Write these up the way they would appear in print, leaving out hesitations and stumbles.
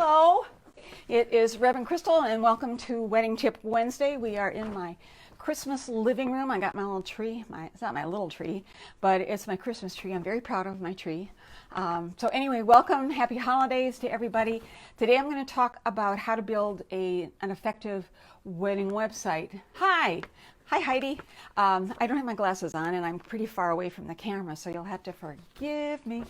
Hello, it is Reverend Crystal and welcome to Wedding Tip Wednesday. We are in my Christmas living room. I got my little tree. It's not my little tree, but it's my Christmas tree. I'm very proud of my tree. So anyway, welcome. Happy holidays to everybody. Today I'm going to talk about how to build an effective wedding website. Hi, Heidi. I don't have my glasses on and I'm pretty far away from the camera, so you'll have to forgive me.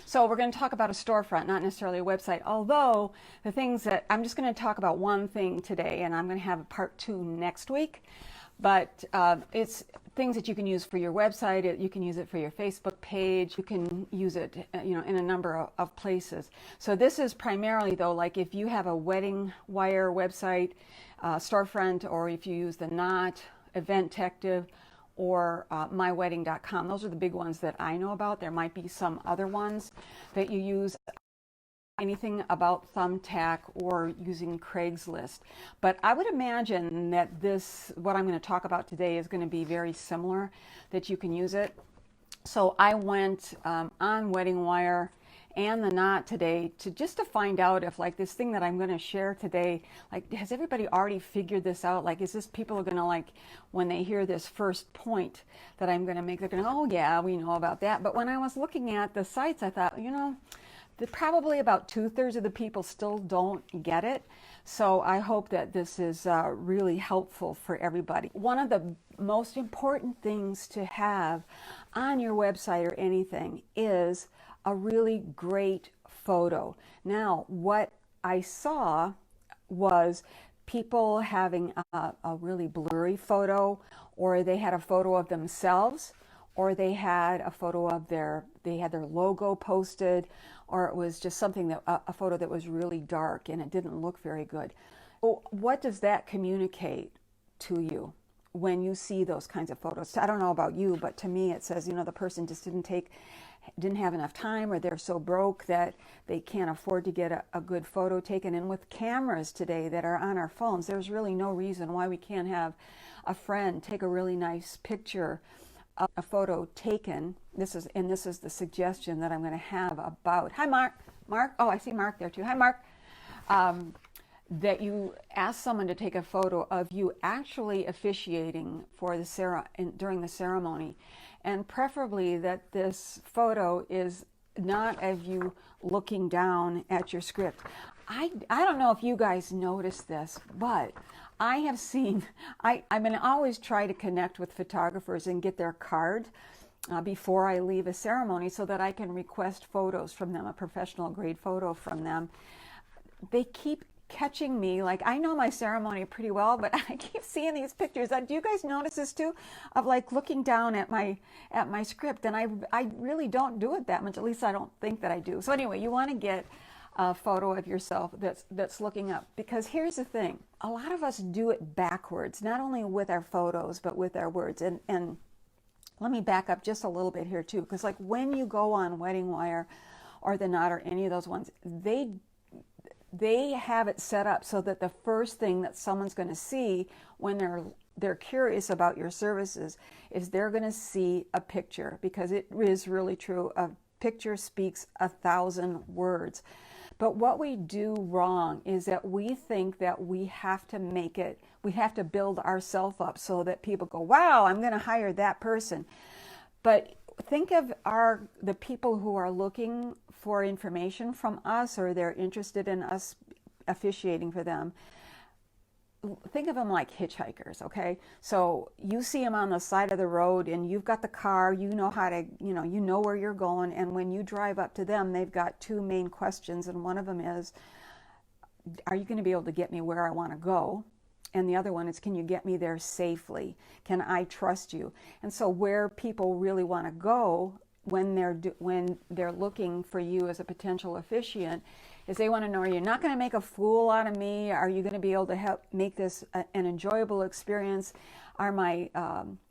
So we're going to talk about a storefront, not necessarily a website, although the things that I'm just going to talk about one thing today, and I'm going to have a part 2 next week. But it's things that you can use for your website. You can use it for your Facebook page. You can use it, in a number of places. So this is primarily, though, like if you have a wedding wire website, storefront, or if you use the Knot, Eventective, or mywedding.com. Those are the big ones that I know about. There might be some other ones that you use. Anything about Thumbtack or using Craigslist. But I would imagine that what I'm going to talk about today is going to be very similar, that you can use it. So I went on WeddingWire and the Knot today to find out if, like, this thing that I'm going to share today, like, has everybody already figured this out? Like, is this people are going to, like, when they hear this first point that I'm going to make, they're going to, oh yeah, we know about that. But when I was looking at the sites, I thought, probably about 2/3 of the people still don't get it. So I hope that this is really helpful for everybody. One of the most important things to have on your website or anything is a really great photo. Now, what I saw was people having a really blurry photo, or they had a photo of themselves, or they had a photo of their logo posted, or it was just something that a photo that was really dark and it didn't look very good. Well, what does that communicate to you when you see those kinds of photos? I don't know about you, but to me it says, the person just didn't have enough time, or they're so broke that they can't afford to get a good photo taken. And with cameras today that are on our phones, there's really no reason why we can't have a friend take a really nice picture, a photo taken. This is the suggestion that I'm going to have about. Hi, Mark. Oh, I see Mark there too. Hi, Mark. That you ask someone to take a photo of you actually officiating for during the ceremony, and preferably that this photo is not of you looking down at your script. I don't know if you guys noticed this, but I have seen, I'm going to always try to connect with photographers and get their card before I leave a ceremony so that I can request photos from them, a professional grade photo from them. They keep catching me, like, I know my ceremony pretty well, but I keep seeing these pictures. Do you guys notice this too, of like looking down at my script? And I really don't do it that much. At least I don't think that I do. So anyway, you want to get a photo of yourself that's looking up, because here's the thing: a lot of us do it backwards, not only with our photos but with our words. And let me back up just a little bit here too, because like when you go on WeddingWire or the Knot or any of those ones, they have it set up so that the first thing that someone's going to see when they're curious about your services is they're going to see a picture, because it is really true. A picture speaks 1,000 words. But what we do wrong is that we think that we have to build ourselves up so that people go, wow, I'm going to hire that person. But think of the people who are looking for information from us, or they're interested in us officiating for them. Think of them like hitchhikers, okay? So you see them on the side of the road and you've got the car, you know how to, you know where you're going, and when you drive up to them, they've got 2 main questions, and one of them is, are you going to be able to get me where I want to go? And the other one is, can you get me there safely? Can I trust you? And so where people really want to go when they're looking for you as a potential officiant is they want to know, are you not going to make a fool out of me? Are you going to be able to help make this an enjoyable experience? Are my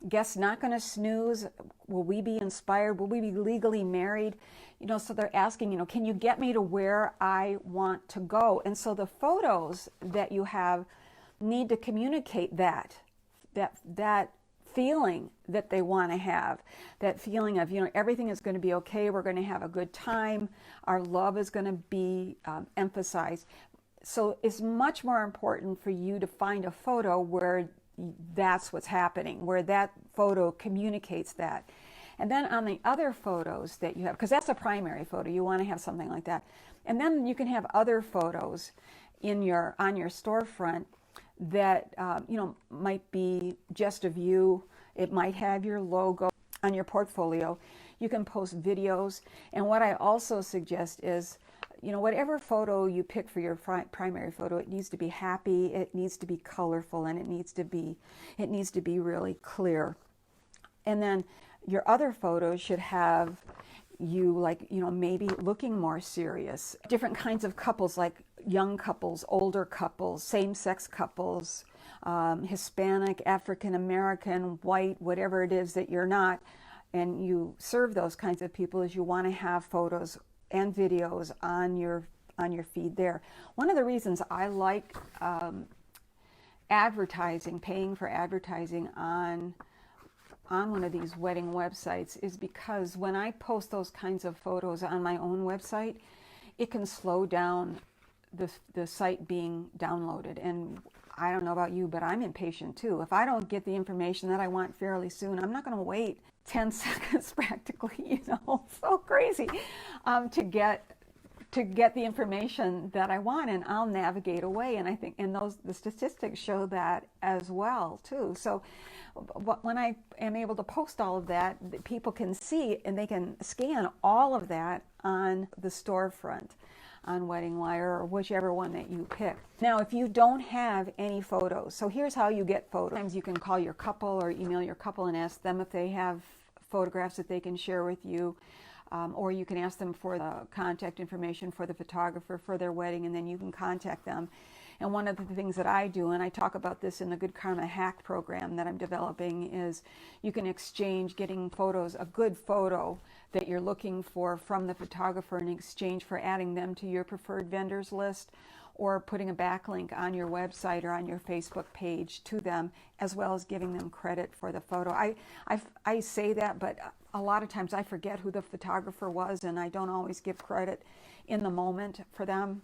guests not going to snooze? Will we be inspired? Will we be legally married? So they're asking, can you get me to where I want to go? And so the photos that you have need to communicate that feeling that they want to have, that feeling of, everything is going to be okay, we're going to have a good time, our love is going to be emphasized. So it's much more important for you to find a photo where that's what's happening, where that photo communicates that. And then on the other photos that you have, because that's a primary photo, you want to have something like that. And then you can have other photos on your storefront that might be just of you. It might have your logo on your portfolio. You can post videos. And what I also suggest is, whatever photo you pick for your primary photo, it needs to be happy, it needs to be colorful, and it needs to be really clear. And then your other photos should have you maybe looking more serious. Different kinds of couples, like young couples, older couples, same-sex couples, Hispanic, African American, white, whatever it is that you're not, and you serve those kinds of people, is you want to have photos and videos on your feed there. One of the reasons I like advertising, paying for advertising on one of these wedding websites, is because when I post those kinds of photos on my own website, it can slow down the site being downloaded. And I don't know about you, but I'm impatient too. If I don't get the information that I want fairly soon, I'm not going to wait 10 seconds practically, so crazy, to get the information that I want, and I'll navigate away. And I think, the statistics show that as well too. So when I am able to post all of that, people can see and they can scan all of that on the storefront, on WeddingWire, or whichever one that you pick. Now, if you don't have any photos, so here's how you get photos. Sometimes you can call your couple or email your couple and ask them if they have photographs that they can share with you, or you can ask them for the contact information for the photographer for their wedding, and then you can contact them. And one of the things that I do, and I talk about this in the Good Karma Hack program that I'm developing, is you can exchange getting photos, a good photo that you're looking for from the photographer, in exchange for adding them to your preferred vendors list, or putting a backlink on your website or on your Facebook page to them, as well as giving them credit for the photo. I say that, but a lot of times I forget who the photographer was, and I don't always give credit in the moment for them.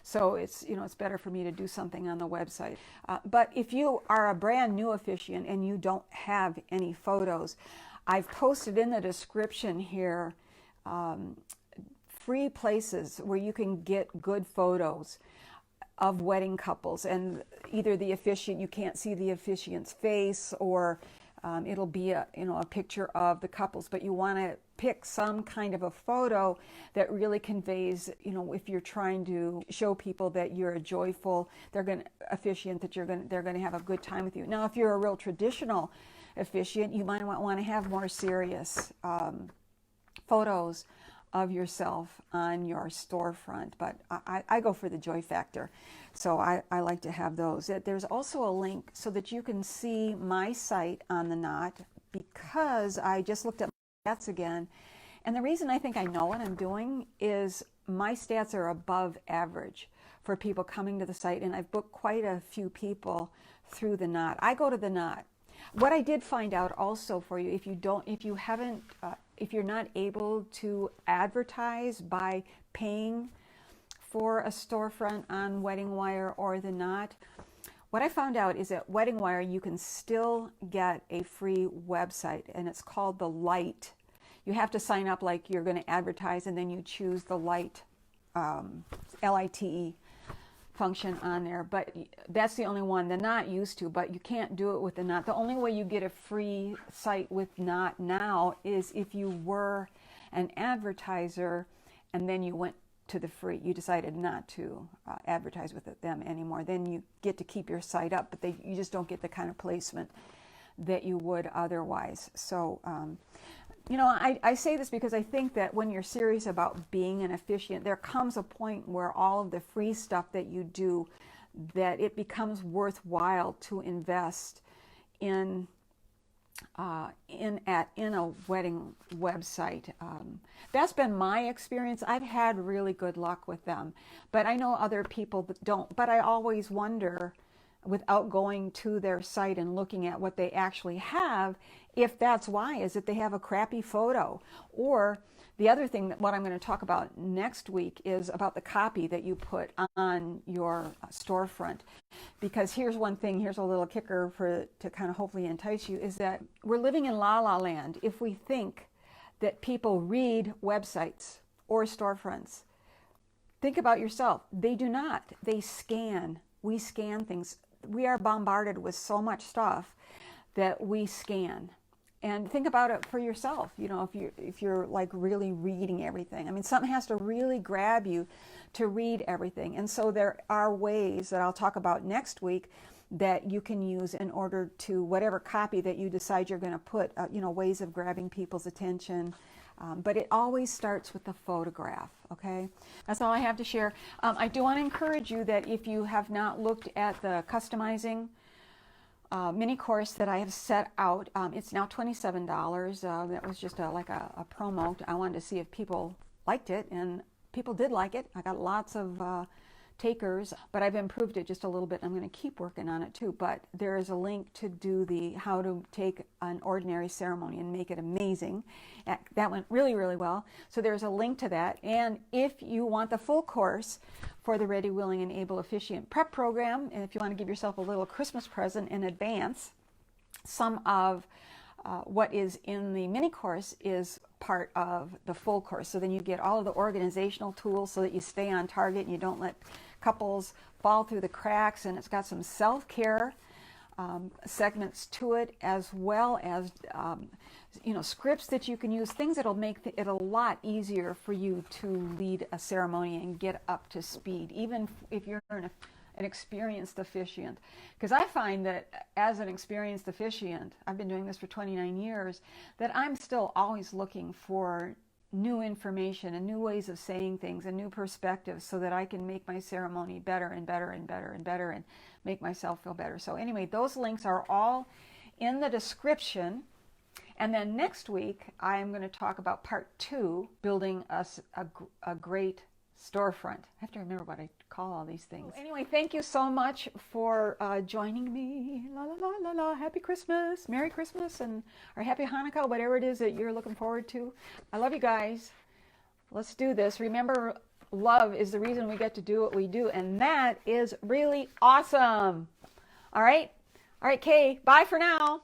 So it's better for me to do something on the website. But if you are a brand new officiant and you don't have any photos, I've posted in the description here free places where you can get good photos of wedding couples, and either the officiant, you can't see the officiant's face, or it'll be a picture of the couples, but you want to pick some kind of a photo that really conveys, if you're trying to show people that you're a joyful, officiant, that they're going to have a good time with you. Now, if you're a real traditional officiant, you might want to have more serious photos of yourself on your storefront, but I go for the joy factor, so I like to have those. There's also a link so that you can see my site on the Knot, because I just looked at my stats again, and the reason I think I know what I'm doing is my stats are above average for people coming to the site, and I've booked quite a few people through the Knot. I go to the Knot. What I did find out also for you, if you're not able to advertise by paying for a storefront on WeddingWire or the Knot, what I found out is that WeddingWire, you can still get a free website, and it's called the Lite. You have to sign up like you're going to advertise, and then you choose the Lite, Lite function on there, but that's the only one. The Knot used to, but you can't do it with the Knot. The only way you get a free site with Knot now is if you were an advertiser and then you went to the free. You decided not to advertise with them anymore. Then you get to keep your site up, but you just don't get the kind of placement that you would otherwise. So, I say this because I think that when you're serious about being an officiant, there comes a point where all of the free stuff that you do, that it becomes worthwhile to invest in a wedding website. That's been my experience. I've had really good luck with them, but I know other people that don't. But I always wonder, without going to their site and looking at what they actually have, if that's why, is that they have a crappy photo. Or the other thing, that what I'm going to talk about next week, is about the copy that you put on your storefront. Because here's one thing, here's a little kicker to kind of hopefully entice you, is that we're living in la la land if we think that people read websites or storefronts. Think about yourself. They do not. They scan. We scan things. We are bombarded with so much stuff that we scan. And think about it for yourself. You know, if you're like really reading everything. I mean, something has to really grab you to read everything. And so there are ways that I'll talk about next week that you can use in order to, whatever copy that you decide you're going to put, you know, ways of grabbing people's attention. But it always starts with the photograph, okay? That's all I have to share. I do want to encourage you that if you have not looked at the customizing mini course that I have set out, it's now $27. That was just like a promo. I wanted to see if people liked it, and people did like it. I got lots of takers, but I've improved it just a little bit. I'm going to keep working on it too. But there is a link to do the how to take an ordinary ceremony and make it amazing. That went really, really well. So there's a link to that. And if you want the full course for the Ready, Willing, and Able Officiant Prep Program, and if you want to give yourself a little Christmas present in advance, some of what is in the mini course is part of the full course. So then you get all of the organizational tools so that you stay on target and you don't let couples fall through the cracks. And it's got some self-care segments to it, as well as you know, scripts that you can use, things that'll make it a lot easier for you to lead a ceremony and get up to speed, even if you're an experienced officiant. Because I find that as an experienced officiant, I've been doing this for 29 years, that I'm still always looking for new information and new ways of saying things and new perspectives so that I can make my ceremony better and better and better and better and make myself feel better. So anyway, those links are all in the description. And then next week, I'm going to talk about part 2, building us a great storefront. I have to remember what I call all these things. Anyway, thank you so much for joining me. La la la la la. Happy Christmas, Merry Christmas, and or Happy Hanukkah, whatever it is that you're looking forward to. I love you guys. Let's do this. Remember, love is the reason we get to do what we do, and that is really awesome. All right, Kay. Bye for now.